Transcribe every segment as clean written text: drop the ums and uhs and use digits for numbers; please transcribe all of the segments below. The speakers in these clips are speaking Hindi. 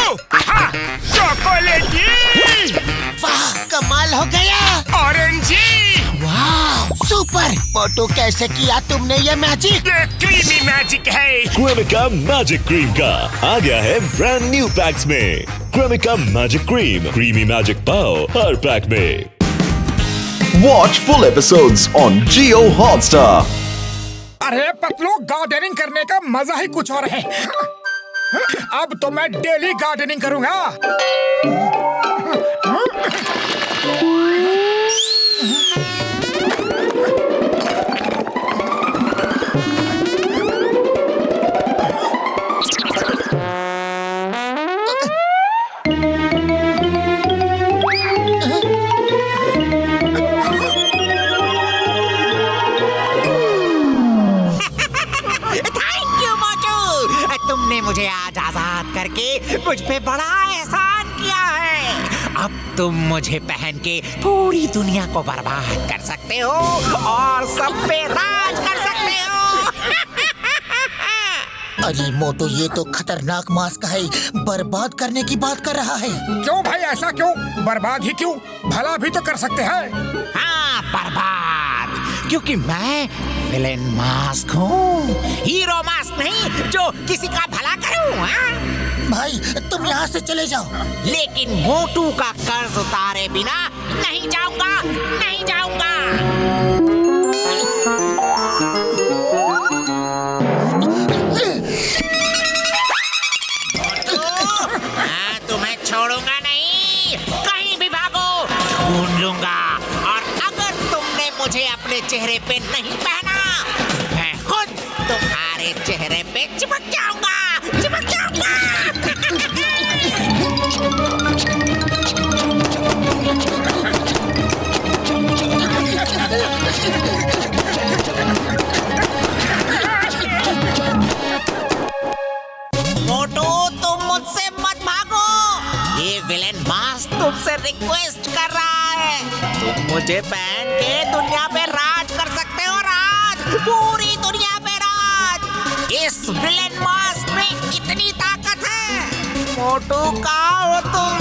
हाँ, चॉकलेटी। वाह, कमाल हो गया। ऑरेंजी। वाह, सुपर। मोटू, कैसे किया तुमने ये मैजिक? ये क्रीमी मैजिक है। क्रेमिका मैजिक क्रीम का आ गया है ब्रांड न्यू पैक्स में। Cremica magic cream, creamy magic पाओ हर पैक में। Watch full episodes on Jio Hotstar. अरे पतलू, गार्डनिंग करने का मजा ही कुछ और है। अब तो मैं डेली गार्डनिंग करूंगा। तुमने मुझे आज आजाद करके मुझ पे बड़ा एहसान किया है। अब तुम मुझे पहन के पूरी दुनिया को बर्बाद कर सकते हो और सब पे राज कर सकते हो। अरे मोटू, ये तो खतरनाक मास्क है, बर्बाद करने की बात कर रहा है। क्यों भाई, ऐसा क्यों? बर्बाद ही क्यों, भला भी तो कर सकते हैं। हाँ, बर्बाद, क्योंकि मैं विलेन मास्क हूँ, हीरो मास्क नहीं जो किसी का भला करूँ। हाँ? भाई, तुम यहाँ से चले जाओ। लेकिन मोटू का कर्ज उतारे बिना नहीं जाऊंगा, नहीं जाऊंगा। मैं तुम्हें छोड़ूंगा नहीं, कहीं भी भागो, ढूंढ लूंगा। और अगर तुमने मुझे अपने चेहरे पे नहीं पहना, मैं खुद तुम्हारे चेहरे पे चिपक जाऊंगा, चिपक जाऊंगा। मोटू, तुम मुझसे मत भागो, ये विलेन मास्क तुमसे रिक्वेस्ट कर रहा है। तुम मुझे पहन के दुनिया पे राज कर सकते हो, राज, पूरी दुनिया पे राज। इस विलेन मास्क में इतनी ताकत है। मोटू, कहाँ हो तुम?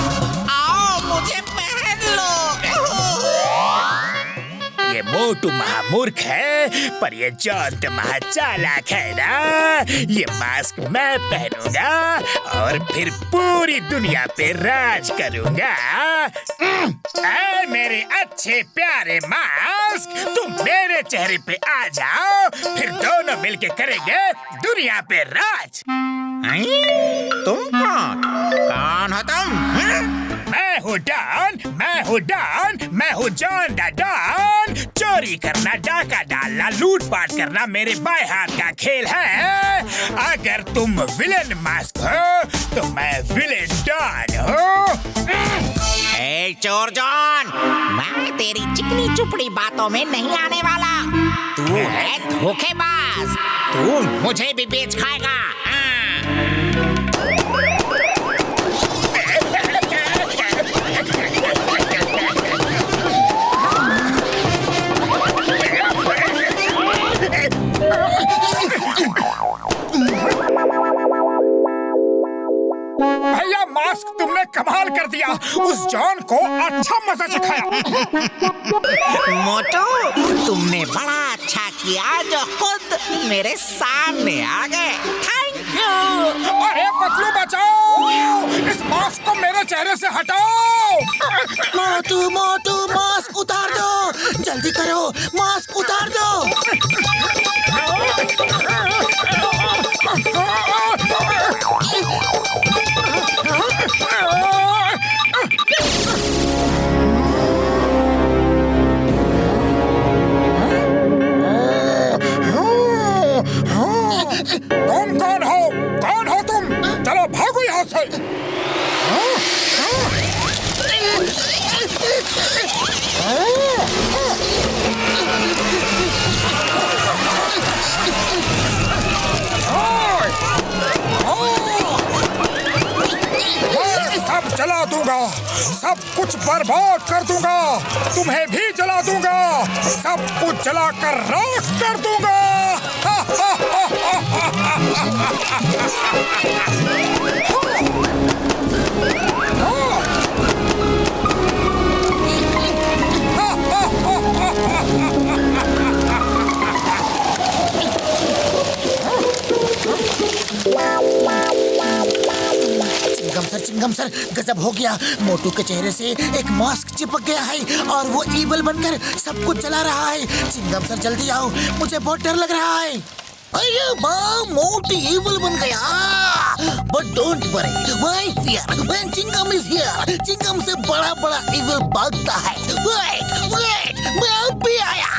आओ, मुझे पहन लो। ये मोटू महामूर्ख है, पर ये जॉन तो महाचालाक है ना। ये मास्क मैं पहनूंगा और फिर पूरी दुनिया पे राज करूंगा। ऐ मेरे अच्छे प्यारे मास्क, तुम मेरे चेहरे पे आ जाओ, फिर दोनों मिलके करेंगे दुनिया पे राज। तुम कौन हो तुम? मैं हूँ डॉन, मैं हूँ डॉन, मैं हूँ जॉन द डॉन। चोरी करना, डाका डालना, लूटपाट करना मेरे बाएं हाथ का खेल है। अगर तुम विलेन मास्क हो तो मैं विलेन डॉन हूँ। ए चोर जॉन, मैं तेरी चिकनी चुपड़ी बातों में नहीं आने वाला। तू है धोखेबाज, तू मुझे भी बेच खाएगा। भैया, मास्क तुमने कमाल कर दिया, उस जॉन को अच्छा मजा चखाया। मोटू, तुमने बड़ा अच्छा किया जो खुद मेरे सामने आ गए। Thank you. अरे पतलू, बचाओ, इस मास्क को मेरे चेहरे से हटाओ। मोटू, मोटू, मास्क उतार दो, जल्दी करो, मास्क उतार दो। तुम कौन हो? कौन हो तुम? चलो भागो यहाँ से। सब जला दूंगा, सब कुछ बर्बाद कर दूंगा, तुम्हें भी जला दूंगा, सब कुछ जलाकर राख कर दूंगा। चिंगम सर, गजब हो गया। मोटू के चेहरे से एक मास्क चिपक गया है और वो ईवल बनकर सब कुछ चला रहा है। चिंगम सर जल्दी आओ, मुझे बहुत डर लग रहा है। अरे वाह, मोटू ईवल बन गया। But don't worry, why fear? When Chingam is here, Chingam से बड़ा बड़ा ईवल भागता है। Wait, मैं अब भी आया।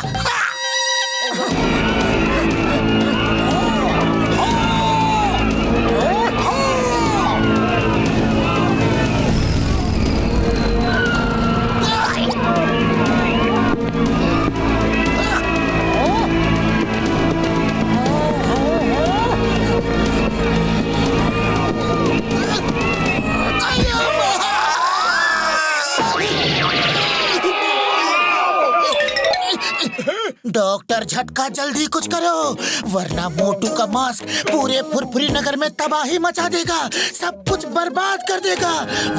डॉक्टर झटका, जल्दी कुछ करो वरना मोटू का मास्क पूरे फुरफुरी नगर में तबाही मचा देगा, सब कुछ बर्बाद कर देगा।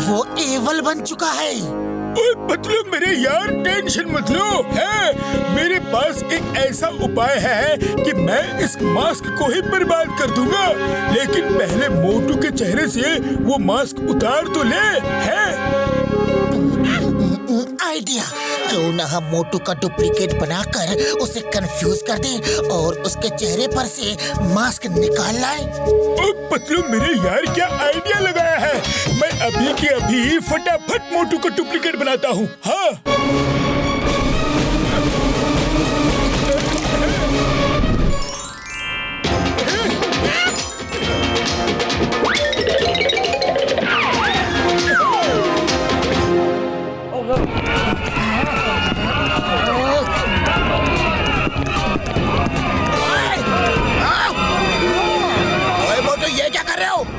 वो एवल बन चुका है। मतलब मेरे यार टेंशन मत लो, है मेरे पास एक ऐसा उपाय है कि मैं इस मास्क को ही बर्बाद कर दूंगा, लेकिन पहले मोटू के चेहरे से वो मास्क उतार तो ले। है आइडिया, क्यों ना हम मोटू का डुप्लीकेट बनाकर उसे कंफ्यूज कर दें और उसके चेहरे पर से मास्क निकाल लाएं। पतलू मेरे यार क्या आइडिया लगाया है। मैं अभी के अभी फटाफट मोटू का डुप्लीकेट बनाता हूँ। हाँ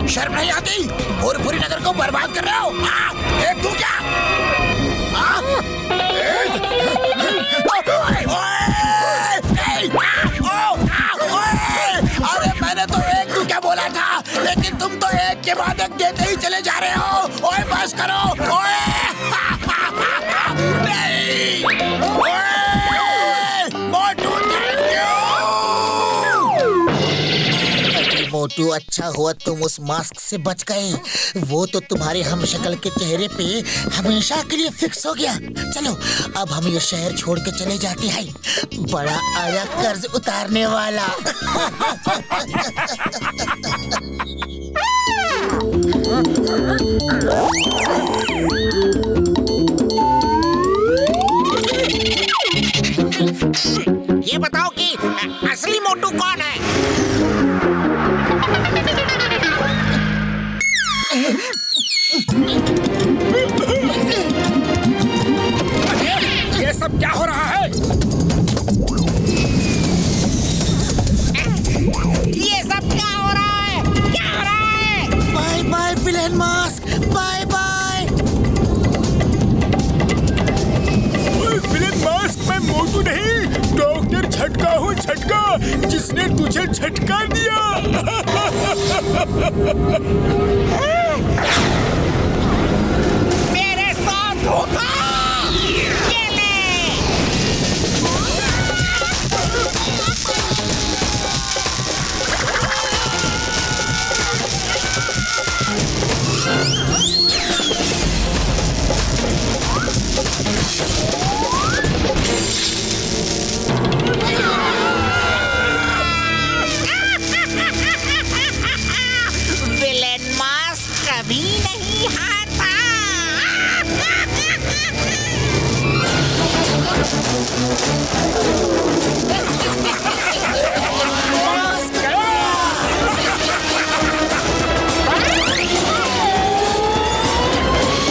शर्म नहीं आती? पूरी नगर को बर्बाद कर रहे हो। एक तू क्या? अरे मैंने तो एक तू क्या बोला था, लेकिन तुम तो एक के बाद एक देते ही चले जा रहे हो। ओए बस करो। ओए नहीं, मोटू थैंक यू। मोटू अच्छा हुआ तुम उस मास्क से बच गए, वो तो तुम्हारे हमशक्ल के चेहरे पे हमेशा के लिए फिक्स हो गया। चलो अब हम ये शहर छोड़ के चले जाते हैं, बड़ा आया कर्ज उतारने वाला। ये बताओ कि असली मोटू कौन है? ये सब क्या हो रहा है? ये सब क्या हो रहा है? क्या हो रहा है? Bye bye villain mask, bye bye. Villain mask, मैं मोटू नहीं, डॉक्टर झटका हूँ, झटका, जिसने तुझे झटका दिया। मेरे साथ धोखा। ये ले। विलेन मास्क कभी नहीं हारता।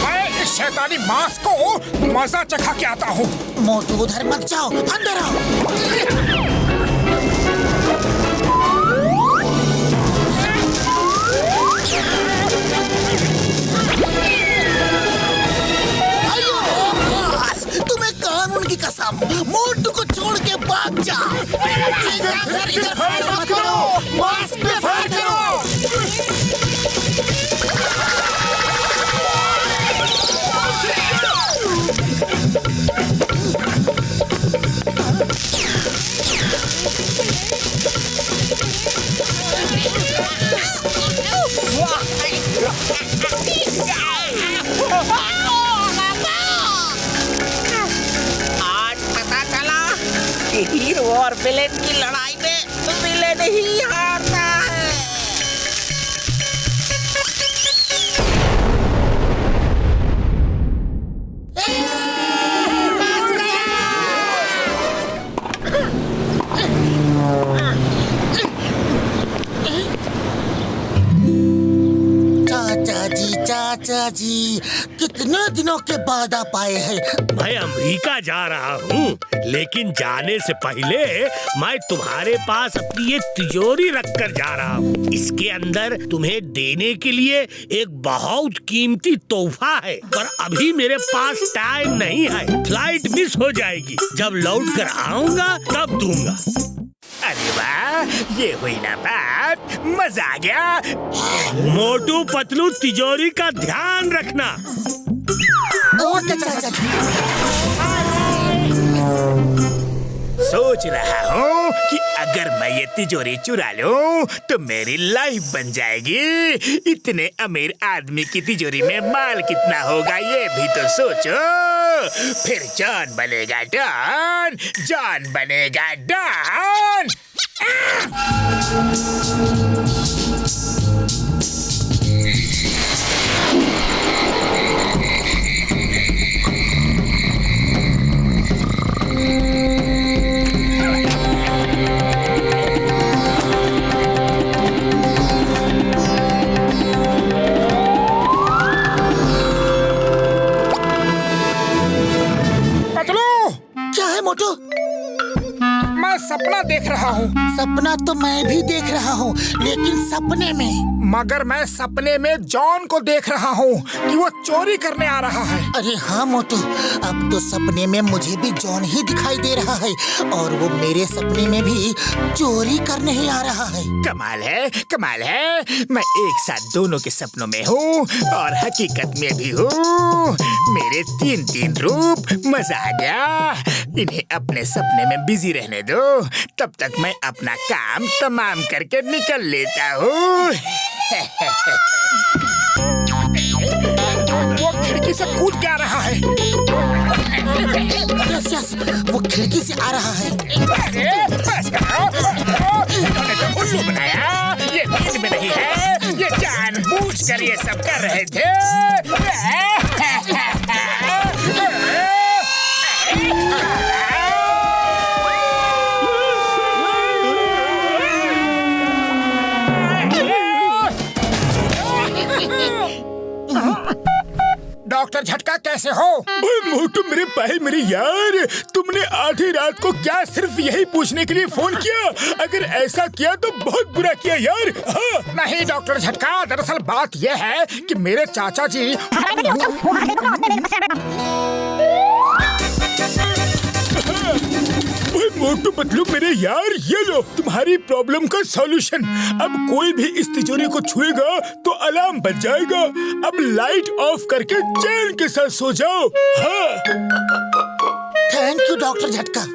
मैं इस शैतानी मास्क को मजा चखा के आता हूँ। मोटू उधर मत जाओ, अंदर आओ। तुम्हें कानून की कसम, मोटू को छोड़ के भाग जा। इधर फायर मत करो, मास्क पे फायर करो। विलेन की लड़ाई में विलेन ही हारता है। चाचा जी कितने दिनों के बाद आप आए हैं। मैं अमेरिका जा रहा हूँ, लेकिन जाने से पहले मैं तुम्हारे पास अपनी ये तिजोरी रख कर जा रहा हूँ। इसके अंदर तुम्हें देने के लिए एक बहुत कीमती तोहफा है, पर अभी मेरे पास टाइम नहीं है। फ्लाइट मिस हो जाएगी। जब लौट कर आऊंगा तब दूंगा। अरे वाह, ये हुई ना बात, मजा आ गया। मोटू पतलू तिजोरी का ध्यान रखना। ओके चाचा जी। सोच रहा हूँ कि अगर मैं ये तिजोरी चुरा लूं तो मेरी लाइफ बन जाएगी। इतने अमीर आदमी की तिजोरी में माल कितना होगा ये भी तो सोचो। फिर जॉन बनेगा डॉन, जॉन बनेगा डॉन। मोटू, मैं सपना देख रहा हूँ। सपना तो मैं भी देख रहा हूँ, लेकिन सपने में। मगर मैं सपने में जॉन को देख रहा हूँ कि वो चोरी करने आ रहा है। अरे हाँ मोटू, अब तो सपने में मुझे भी जॉन ही दिखाई दे रहा है और वो मेरे सपने में भी चोरी करने ही आ रहा है। कमाल है, कमाल है। मैं एक साथ दोनों के सपनों में हूँ और हकीकत में भी हूँ। मेरे 3 रूप। मजा आ गया। इन्हें अपने सपने में बिजी रहने दो, तब तक मैं अपना काम तमाम करके निकल लेता हूँ। वो खिड़की से कूद के आ रहा है। यस यस, वो खिड़की से आ रहा है। अरे बस करो, इन्होंने तो उल्लू बनाया। ये नींद में नहीं है, ये जानबूझकर ये सब कर रहे थे। डॉक्टर झटका कैसे हो? मोटू मेरे भाई, मेरे यार, तुमने आधी रात को क्या सिर्फ यही पूछने के लिए फोन किया? अगर ऐसा किया तो बहुत बुरा किया यार। हाँ। नहीं डॉक्टर झटका, दरअसल बात यह है कि मेरे चाचा जी मोटू पतलू मेरे यार, ये लो तुम्हारी प्रॉब्लम का सॉल्यूशन। अब कोई भी इस तिजोरी को छुएगा तो अलार्म बज जाएगा। अब लाइट ऑफ करके चैन के साथ सो जाओ। हाँ। थैंक यू डॉक्टर झटका।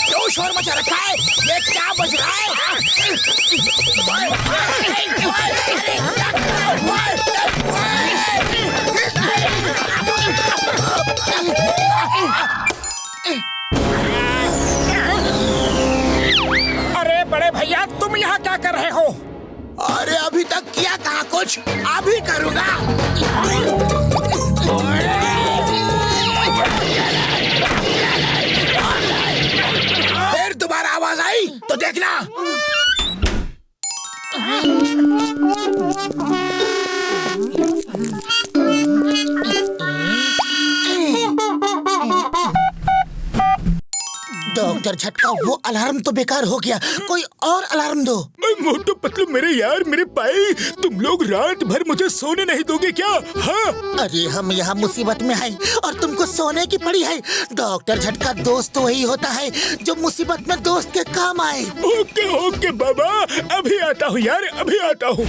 क्यों शोर मचा रखा है? ये क्या बज रहा है? अरे बड़े भैया, तुम यहाँ क्या कर रहे हो? अरे अभी तक किया कहाँ कुछ, अभी करूँगा। फिर दोबारा आवाज आई तो देखना। डॉक्टर झटका, वो अलार्म तो बेकार हो गया, कोई और अलार्म दो। मोटू पतलू मेरे यार, मेरे भाई, तुम लोग रात भर मुझे सोने नहीं दोगे क्या? हाँ? अरे हम यहाँ मुसीबत में हैं और तुमको सोने की पड़ी है। डॉक्टर झटका, दोस्त तो वही होता है जो मुसीबत में दोस्त के काम आए। ओके ओके बाबा, अभी आता हूँ यार, अभी आता हूँ।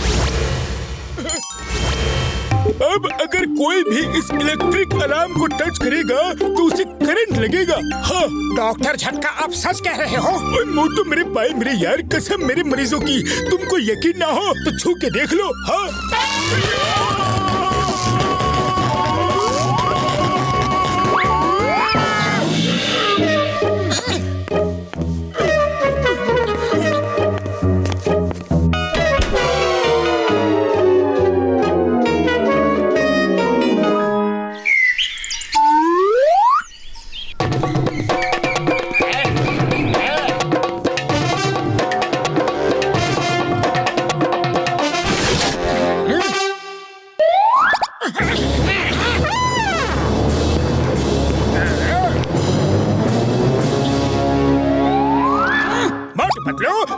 अब अगर कोई भी इस इलेक्ट्रिक अलार्म को टच करेगा तो उसे करंट लगेगा। हाँ डॉक्टर झटका, आप सच कह रहे हो? ओए मोटू मेरे भाई, मेरे यार, कसम मेरे मरीजों की, तुमको यकीन ना हो तो छू के देख लो। हाँ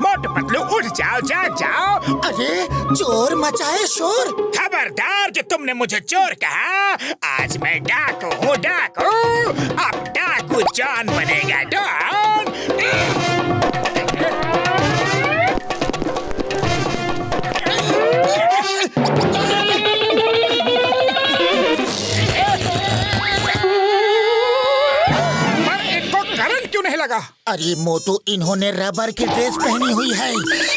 मोटू पतलू उठ जाओ, जाग जाओ। अरे चोर मचाए शोर। खबरदार, जो तुमने मुझे चोर कहा, आज मैं डाकू हूँ, डाकू। अब डाकू जॉन बनेगा, डॉन। इनको करंट क्यों नहीं लगा? अरे मोटू, इन्होंने रबर की ड्रेस पहनी हुई है,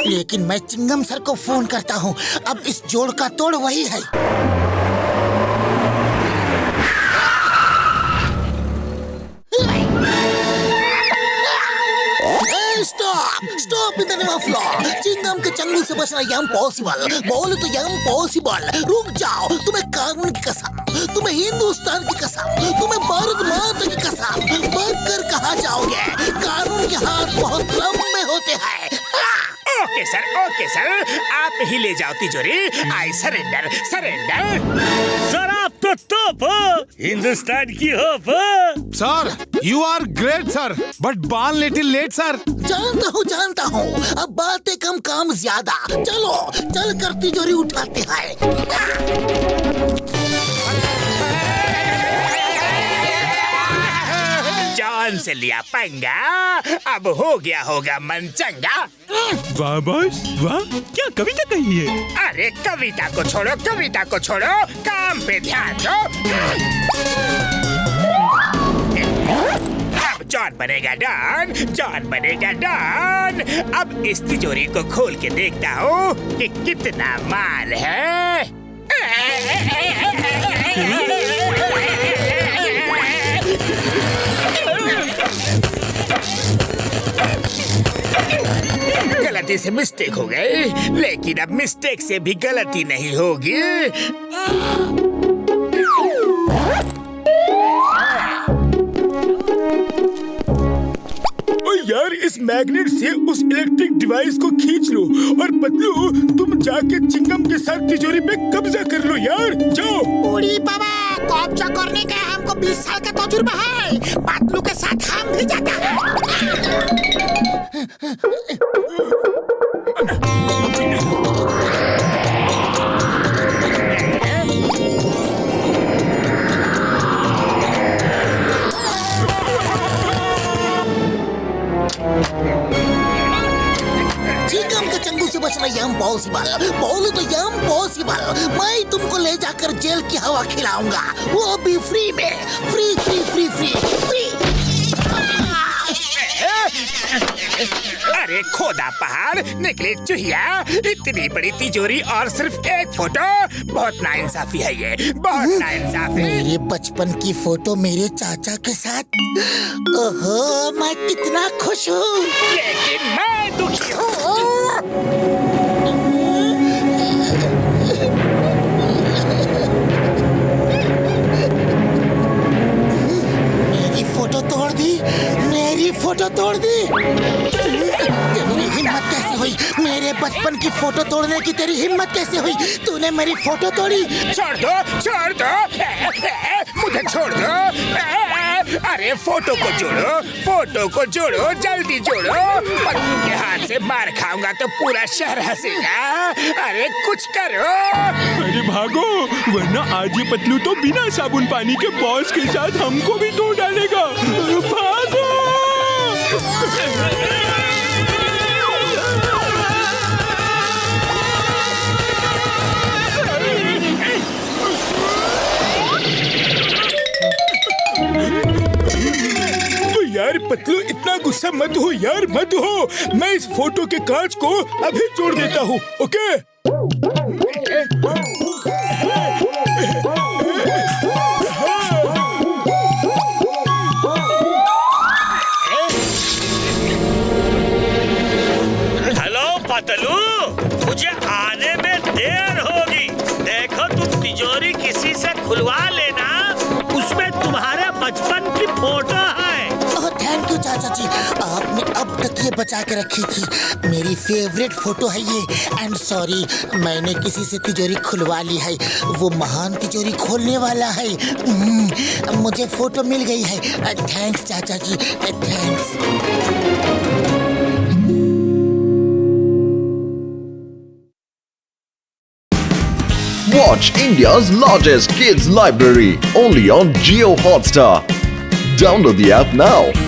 लेकिन मैं चिंगम सर को फोन करता हूँ। अब इस जोड़ का तोड़ वही है। Stop in the name of law. Chingam के चंगुल से बचना इम्पॉसिबल। बोलो तो इम्पॉसिबल। रुक जाओ, तुम्हें कानून की कसम, तुम्हें हिंदुस्तान की कसम, तुम्हें भारत माता की कसम, भागकर कहाँ जाओगे? कानून के हाथ बहुत लंबे होते हैं। ओके सर, आप ही ले जाओ तिजोरी। I surrender, surrender. सर आप तो टॉप हो, हिंदुस्तान की होप हो। Sir you are great sir, but बाल लिटिल लेट सर। जानता हूँ। अब बातें कम, काम ज्यादा। चलो चल कर तिजोरी उठाते हैं। जॉन से लिया पंगा, अब हो गया होगा मनचंगा। वाह बॉस वाह, क्या कविता कही है? अरे कविता को छोड़ो, कविता को छोड़ो, काम पे ध्यान दो। अब जॉन बनेगा डॉन, जॉन बनेगा डॉन। अब इस तिजोरी को खोल के देखता हूँ कि कितना माल है। गलती से मिस्टेक हो गई, लेकिन अब मिस्टेक से भी गलती नहीं होगी। यार, इस मैग्नेट से उस इलेक्ट्रिक डिवाइस को खींच लो, और पतलू तुम जाके चिंगम के साथ तिजोरी पे कब्जा कर लो यार, जाओ। बूढ़ी बाबा, कब्जा करने का हमको 20 साल का तजुर्बा है। पतलू के साथ हम भी जाता है। चिंगम के चंगुल से बचना इम्पॉसिबल। बोलो तो इम्पॉसिबल। मैं तुमको ले जाकर जेल की हवा खिलाऊंगा, वो भी फ्री में। Free free free free free. अरे खोदा पहाड़, निकले चुहिया, इतनी बड़ी तिजोरी और सिर्फ एक फोटो। बहुत नाइंसाफी है ये, बहुत नाइंसाफी। मेरे बचपन की फोटो मेरे चाचा के साथ। ओहो, मैं कितना खुश हूँ। लेकिन मैं दुखी हूँ। मेरी फोटो तोड़ दी, मेरी फोटो तोड़ दी। तेरी हिम्मत कैसे हुई? मेरे बचपन की फोटो तोड़ने की तेरी हिम्मत कैसे हुई? तूने मेरी फोटो तोड़ी। छोड़ दो, छोड़ दो, मुझे छोड़ दो। अरे फोटो को जोड़ो जल्दी जोड़ो। पत्तू के हाथ से मार खाऊंगा तो पूरा शहर हंसेगा। अरे कुछ करो। अरे भागो, वरना आज ये पतलू तो बिना साबुन पानी के बॉस के साथ हमको भी धो डालेगा। भागो। यार पतलू, इतना गुस्सा मत हो यार, मत हो। मैं इस फोटो के कांच को अभी जोड़ देता हूँ, ओके? हेलो पतलू, मुझे आने में देर होगी। देखो तुम तिजोरी किसी से खुलवा लेना, उसमें तुम्हारे बचपन की फोटो है। थैंक यू चाचा जी, आपने अब तक ये बचा के रखी थी। मेरी फेवरेट फोटो है ये। एंड सॉरी, मैंने किसी से तिजोरी खुलवा ली है। वो महान तिजोरी खोलने वाला है। मुझे फोटो मिल गई है। थैंक्स चाचा जी, thanks. Watch India's largest kids library only on Jio Hotstar. Download the app now.